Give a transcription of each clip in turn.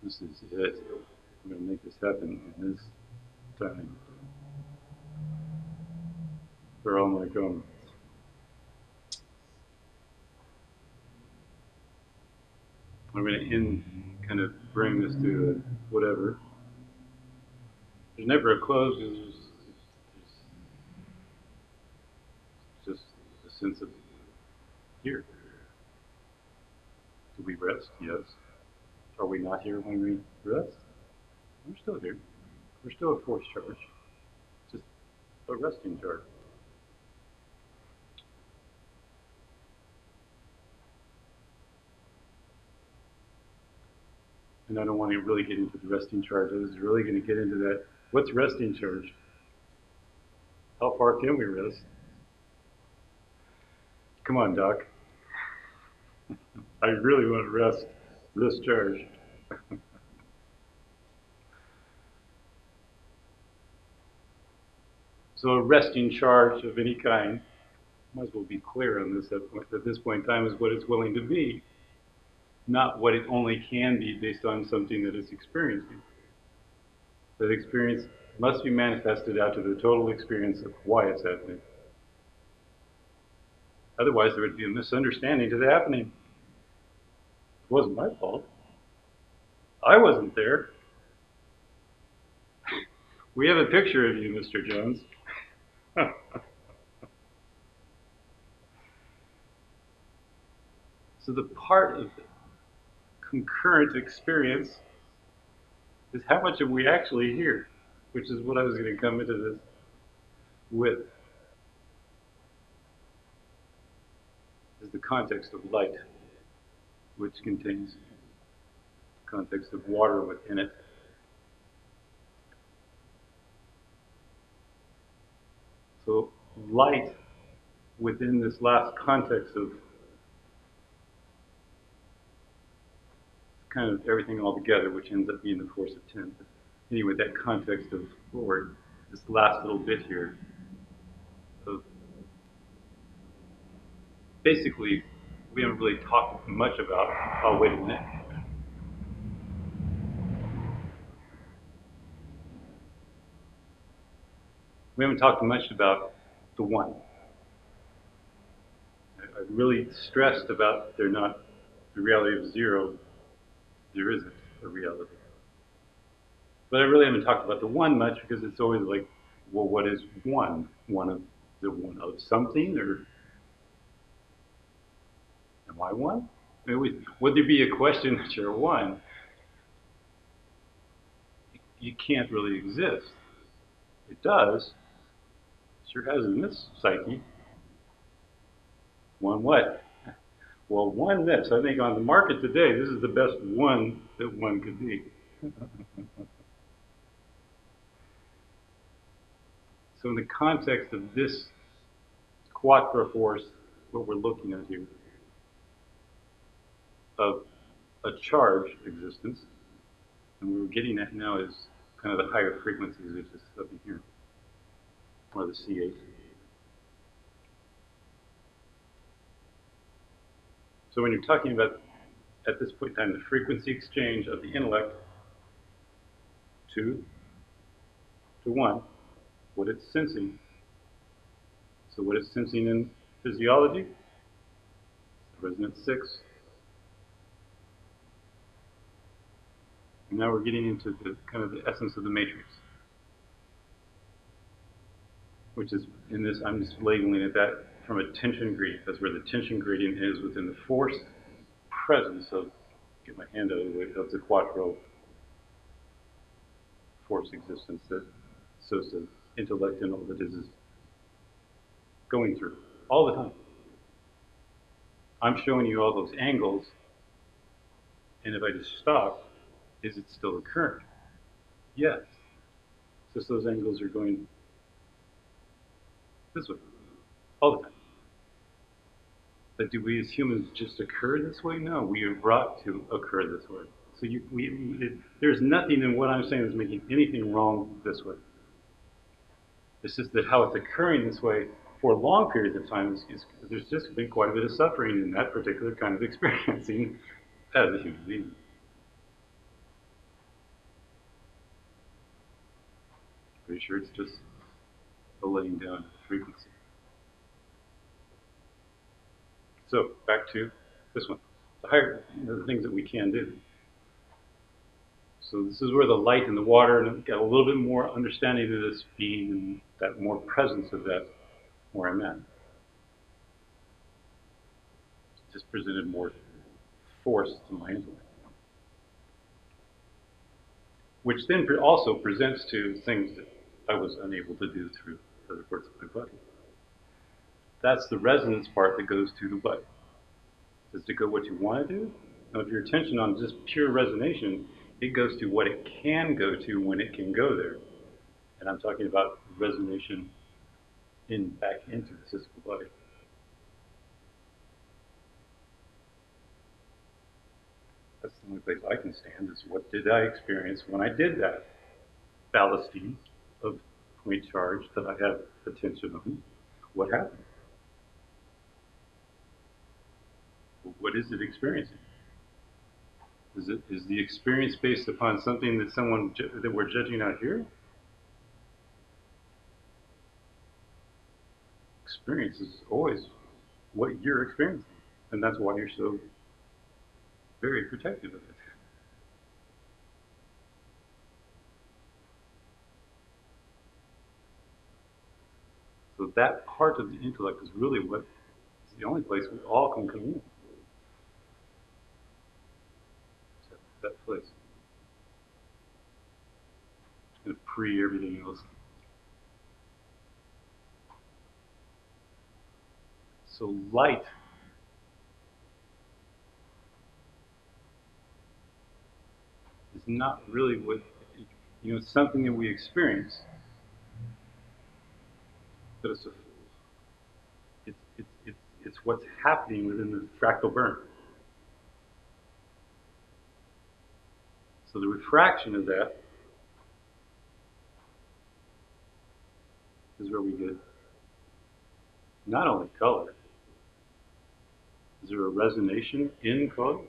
This is it. I'm going to make this happen in this time for all my comments. I'm going to kind of bring this to whatever. There's never a close. There's just a sense of here. Do we rest? Yes. Are we not here when we rest? We're still here. We're still a force charge. Just a resting charge. And I don't want to really get into the resting charge. I was really going to get into that. What's resting charge? How far can we rest? Come on, Doc. I really want to rest this charge. So a resting charge of any kind, might as well be clear on this at this point in time, is what it's willing to be, not what it only can be based on something that it's experiencing. That experience must be manifested out to the total experience of why it's happening. Otherwise, there would be a misunderstanding to the happening. It wasn't my fault. I wasn't there. We have a picture of you, Mr. Jones. So the part of the concurrent experience is how much are we actually here, which is what I was going to come into this with, is the context of light, which contains the context of water within it. So light within this last context of kind of everything all together, which ends up being the force of 10. But anyway, that context of forward, this last little bit here of basically, we haven't really talked much about, oh, wait a minute. We haven't talked much about the one. I've really stressed about there not the reality of zero. There isn't a reality. But I really haven't talked about the one much because it's always like, well, what is one? One of the one of something, or am I one? I mean, would there be a question that you're one? You can't really exist. It does. Sure has in this psyche. One what? Well, one this. I think on the market today, this is the best one that one could be. So in the context of this quattro force, what we're looking at here, of a charge existence, and what we're getting at now is kind of the higher frequencies, which is up in here, or the C8. So when you're talking about, at this point in time, the frequency exchange of the intellect to one, what it's sensing. So what it's sensing in physiology, resonance 6. And now we're getting into the kind of the essence of the matrix, which is in this, I'm just labeling it that from a tension gradient. That's where the tension gradient is within the force presence of, get my hand out of the way, of the quattro force existence that the intellect and all that is going through all the time. I'm showing you all those angles, and if I just stop, is it still occurring? Yes. Just those angles are going this way all the time. But do we as humans just occur this way? No, we are brought to occur this way. So there's nothing in what I'm saying that's making anything wrong this way. It's just that how it's occurring this way for long periods of time there's just been quite a bit of suffering in that particular kind of experiencing as a human being. sure it's just a laying down of frequency. So back to this one, the higher the things that we can do. So this is where the light and the water, and I've got a little bit more understanding of this being and that more presence of that where I'm at. Just presented more force to my intellect, which then also presents to things that I was unable to do through other parts of my body. That's the resonance part that goes to the what? Does it go what you want to do? Now, if your attention on just pure resonation, it goes to what it can go to when it can go there. And I'm talking about resonation back into the physical body. That's the only place I can stand is what did I experience when I did that ballastine of point charge that I have attention on. What happened? What is it experiencing? Is the experience based upon something that we're judging out here? Experience is always what you're experiencing, and that's why you're so very protective of it. So that part of the intellect is really what is the only place we all can come in. That place. It's going to pre everything else. So light is not really what, it's something that we experience, but it's what's happening within the fractal burn. So the refraction of that is where we get not only color. Is there a resonation in color?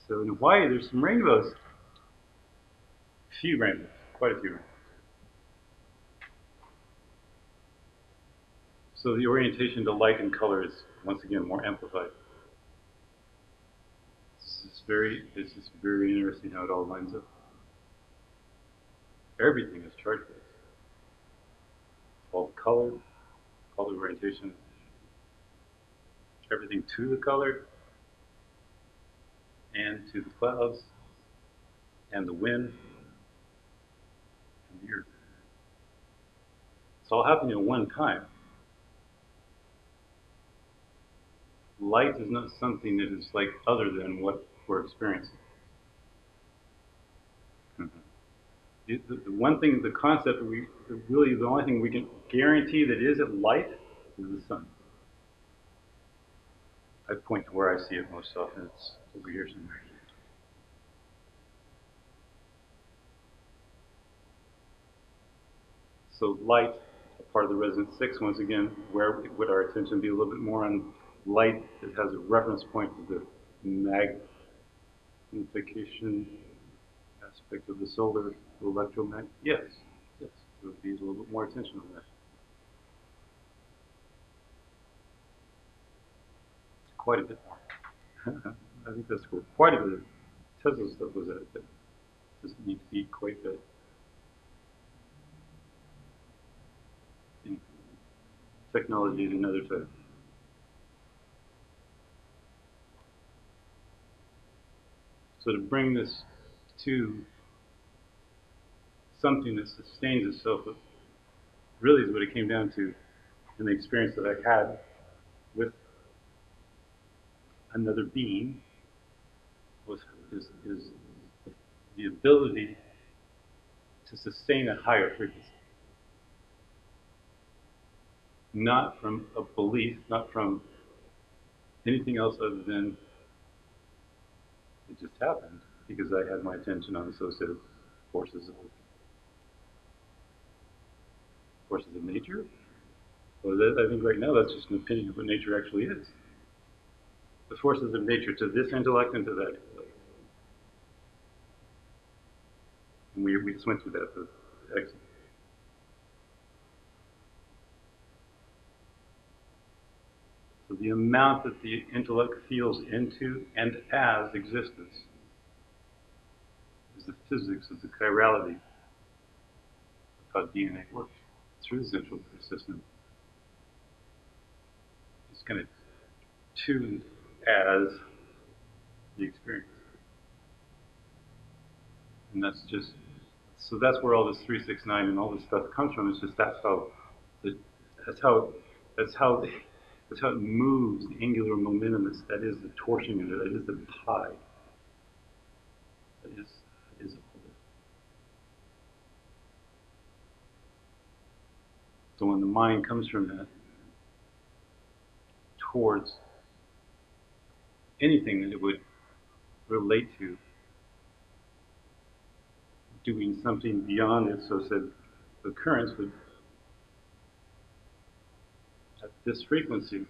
So in Hawaii, there's some rainbows. A few rainbows, quite a few rainbows. So the orientation to light and color is once again more amplified. This is very interesting how it all lines up. Everything is charge based. All the color orientation, everything to the color, and to the clouds, and the wind, and the earth. It's all happening at one time. Light is not something that is like other than what we're experiencing. The one thing, the concept, really the only thing we can guarantee that isn't light is the sun. I point to where I see it most often. It's over here somewhere. So light, a part of the resonance 6, once again, where would our attention be a little bit more on light that has a reference point to the magnification aspect of the solar electromagnet? Yes, there would be a little bit more attention on that. Quite a bit more. I think that's cool. Quite a bit of Tesla stuff was at it. Doesn't need to be quite that. Technology is another type. So to bring this to something that sustains itself really is what it came down to in the experience that I had with another being is the ability to sustain a higher frequency. Not from a belief, not from anything else other than it just happened because I had my attention on associated forces of nature, So that, I think right now that's just an opinion of what nature actually is. The forces of nature to this intellect and to that intellect. And we just went through that. Excellent. So the amount that the intellect feels into and as existence is the physics of the chirality of how DNA works through the central nervous system. It's kind of tuned as the experience. And that's just, so that's where all this 369 and all this stuff comes from. It's just the, that's how, that's how, that's how it moves the angular momentum. That is the torsion unit. That is the pi. That is all this. So when the mind comes from that towards anything that it would relate to, doing something beyond it, so said the currents would, at this frequency,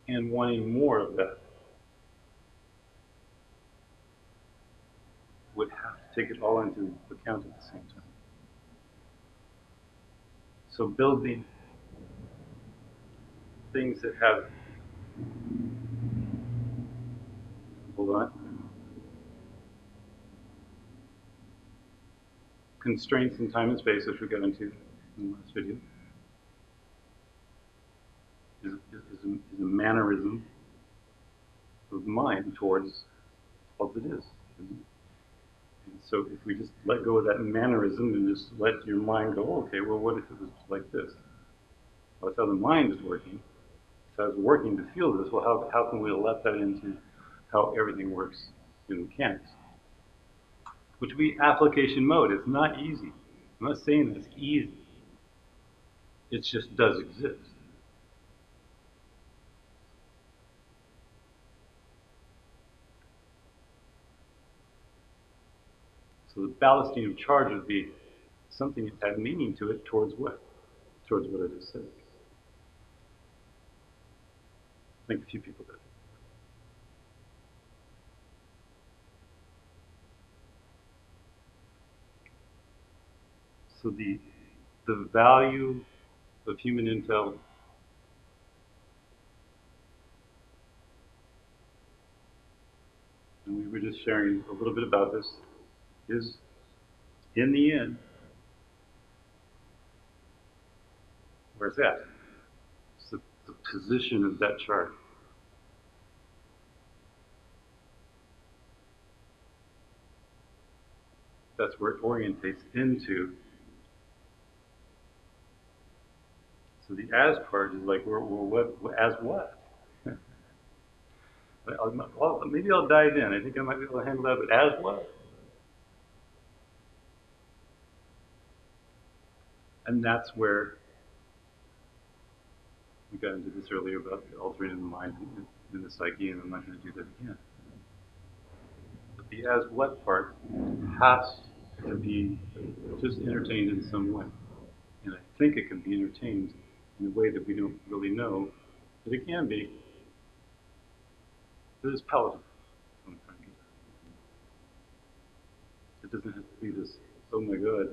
and wanting more of that, would have to take it all into account at the same time. So building things that have, hold on, constraints in time and space, which we got into in the last video, is a mannerism of the mind towards all that is. And so if we just let go of that mannerism and just let your mind go, okay, well, what if it was like this? Well, that's how the mind is working. So it's working to feel this. Well, how can we let that into how everything works in mechanics? Which would be application mode. It's not easy. I'm not saying it's easy. It just does exist. So the ballasting of charge would be something that had meaning to it towards what? Towards what I just said. I think a few people did. So the value of human intel and we were just sharing a little bit about this, is in the end, where's that? It's the position of that chart. That's where it orientates into. So the as part is like, well, what as what? Maybe I'll dive in. I think I might be able to handle that, but as what? And that's where we got into this earlier about the altering of the mind in the psyche, and I'm not going to do that again. But the as what part has to be just entertained in some way. And I think it can be entertained in a way that we don't really know that it can be. That is palatable. It doesn't have to be this, oh my God,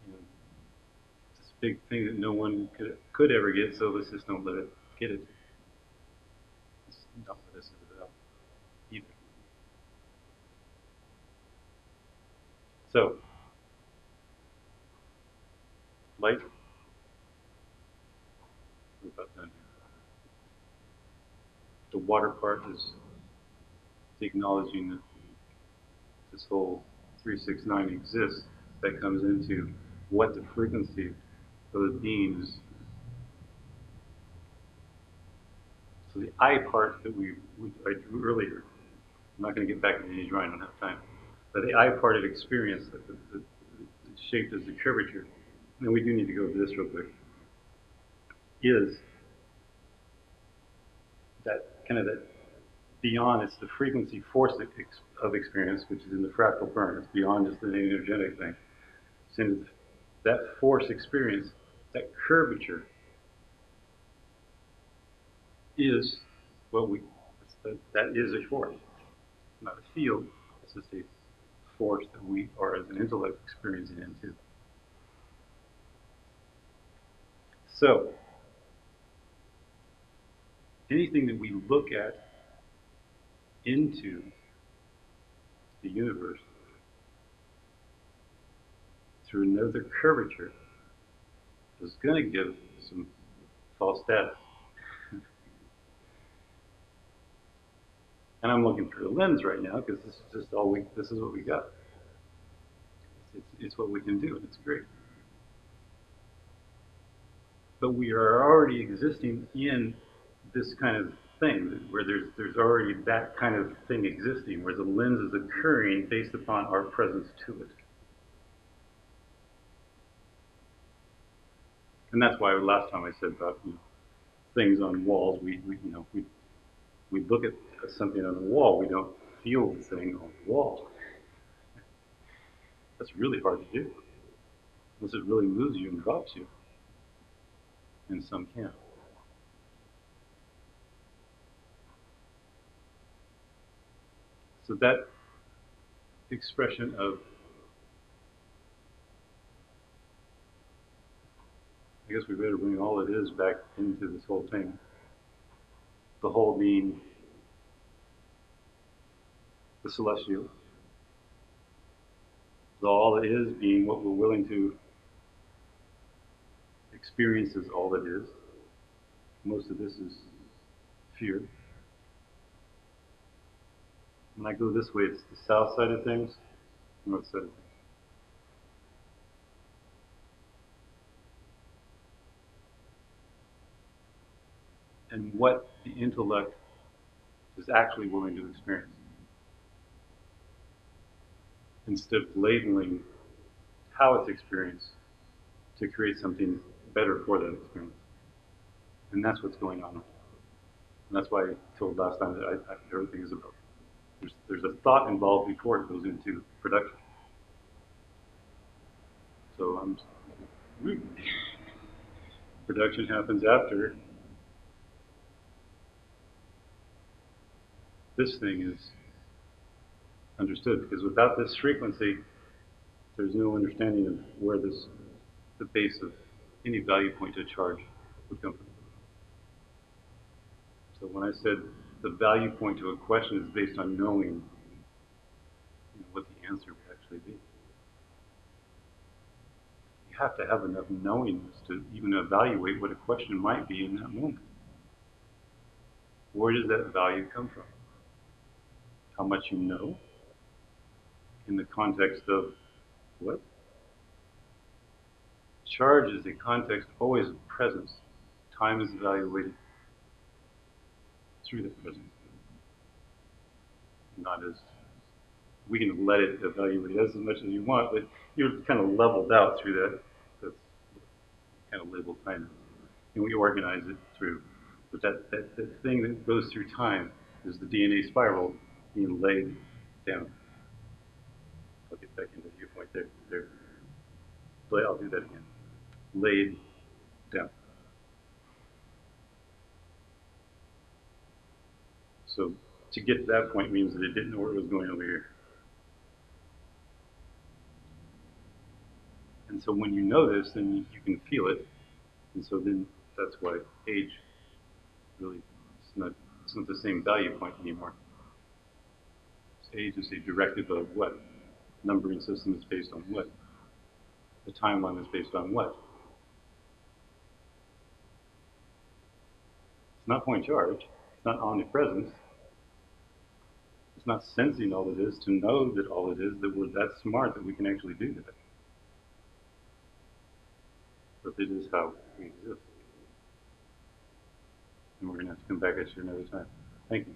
you know, this big thing that no one could ever get, so let's just don't let it get it. That's not what this is about either. So, light, we're about done here. The water part is acknowledging that this whole 369 exists. That comes into what the frequency of the being is. So the I part that I drew earlier, I'm not going to get back into the drawing, I don't have time. But the I part of experience, the shaped as the curvature, and we do need to go over this real quick, is that kind of that beyond, it's the frequency force of experience, which is in the fractal burn. It's beyond just an energetic thing. It's into that force experience, that curvature, is what we, that is a force, not a field. It's just a force that we are as an intellect experiencing into. So, anything that we look at into the universe through another curvature is going to give some false data. And I'm looking through the lens right now because this is just all we, this is what we got. It's what we can do, and it's great. But we are already existing in this kind of thing where there's already that kind of thing existing, where the lens is occurring based upon our presence to it. And that's why last time I said about things on walls, we look at something on the wall, we don't feel the thing on the wall. That's really hard to do, unless it really moves you and drops you. And some can. So that expression of, I guess we better bring all it is back into this whole thing. The whole being the celestial. The all it is being what we're willing to experience as all it is. Most of this is fear. When I go this way, it's the south side of things, north side of things. And what the intellect is actually willing to experience, instead of labeling how it's experienced to create something better for that experience. And that's what's going on. And that's why I told last time that everything is about, there's a thought involved before it goes into production. So production happens after this thing is understood, because without this frequency, there's no understanding of where the base of any value point to charge would come from. So when I said the value point to a question is based on knowing what the answer would actually be, you have to have enough knowingness to even evaluate what a question might be in that moment. Where does that value come from? How much you know in the context of what? Charge is a context always of presence. Time is evaluated through that presence. Not as, we can let it evaluate as much as you want, but you're kind of leveled out through that. That's kind of labeled time. And we organize it through. But that thing that goes through time is the DNA spiral being laid down. I'll get back into the viewpoint there. I'll do that again. Laid down. So to get to that point means that it didn't know where it was going over here. And so when you know this, then you can feel it. And so then that's why age really, it's not the same value point anymore. Age is a directive of what? Numbering system is based on what? The timeline is based on what? It's not point charge. It's not omnipresence. It's not sensing all it is to know that all it is, that we're that smart that we can actually do that. But it is how we exist. And we're going to have to come back at you another time. Thank you.